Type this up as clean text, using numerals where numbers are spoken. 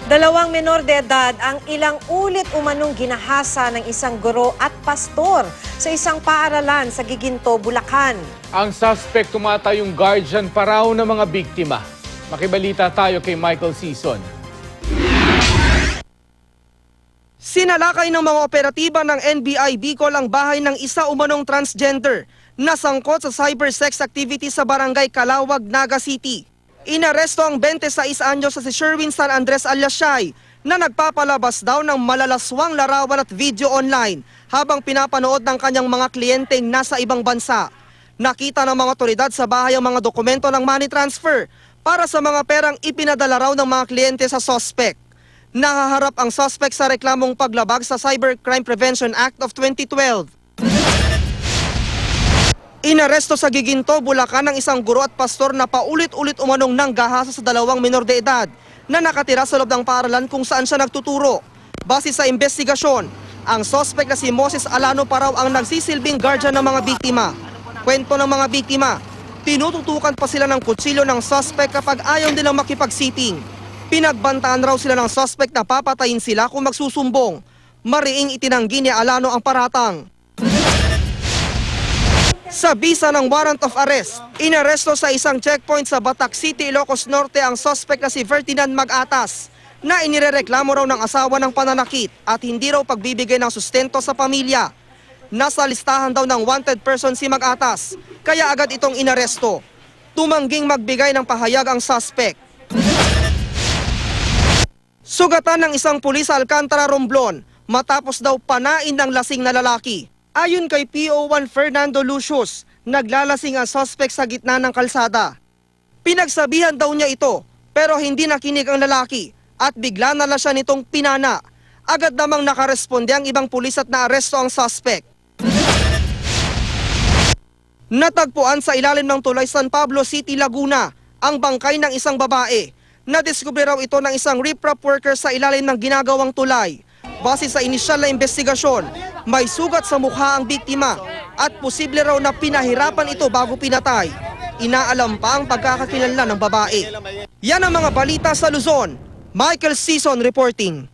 Dalawang menor de edad ang ilang ulit umanong ginahasa ng isang guro at pastor sa isang paaralan sa Giginto, Bulacan. Ang suspect tumatayong guardian pa raw ng mga biktima. Makibalita tayo kay Michael Season. Sinalakay ng mga operatiba ng NBI Bicol ang bahay ng isa umanong transgender na sangkot sa cybersex activity sa barangay Calawag, Naga City. Inaresto ang 26 anyos sa si Sherwin San Andres alias Shai na nagpapalabas daw ng malalaswang larawan at video online habang pinapanood ng kanyang mga kliyenteng nasa ibang bansa. Nakita ng mga otoridad sa bahay ang mga dokumento ng money transfer para sa mga perang ipinadala raw ng mga kliyente sa suspect. Nahaharap ang suspect sa reklamong paglabag sa Cybercrime Prevention Act of 2012. Inaresto sa Giginto, Bulacan ang isang guro at pastor na paulit-ulit umanong nanggahasa sa dalawang menor de edad na nakatira sa loob ng paaralan kung saan siya nagtuturo. Base sa investigasyon, ang suspect na si Moses Alano pa raw ang nagsisilbing guardian ng mga biktima. Kwento ng mga biktima, tinututukan pa sila ng kutsilyo ng suspect kapag ayaw nilang makipagsiping. Pinagbantaan raw sila ng suspect na papatayin sila kung magsusumbong. Mariing itinanggi ni Alano ang paratang. Sa bisa ng warrant of arrest, inaresto sa isang checkpoint sa Batac City, Ilocos Norte ang suspect na si Ferdinand Mag-Atas na inirereklamo raw ng asawa ng pananakit at hindi raw pagbibigay ng sustento sa pamilya. Nasa listahan daw ng wanted person si Mag-Atas, kaya agad itong inaresto. Tumangging magbigay ng pahayag ang suspect. Sugatan ng isang pulis sa Alcantara, Romblon matapos daw panain ng lasing na lalaki. Ayon kay PO1 Fernando Lucius, naglalasing ang suspect sa gitna ng kalsada. Pinagsabihan daw niya ito pero hindi nakinig ang lalaki at bigla na lang siya nitong pinana. Agad namang nakaresponde ang ibang pulis at naaresto ang suspect. Natagpuan sa ilalim ng tulay San Pablo City, Laguna ang bangkay ng isang babae. Nadiskubre raw ito ng isang riprap worker sa ilalim ng ginagawang tulay. Base sa inisyal na investigasyon, may sugat sa mukha ang biktima at posible raw na pinahirapan ito bago pinatay. Inaalam pa ang pagkakakilanlan ng babae. Yan ang mga balita sa Luzon. Michael Season reporting.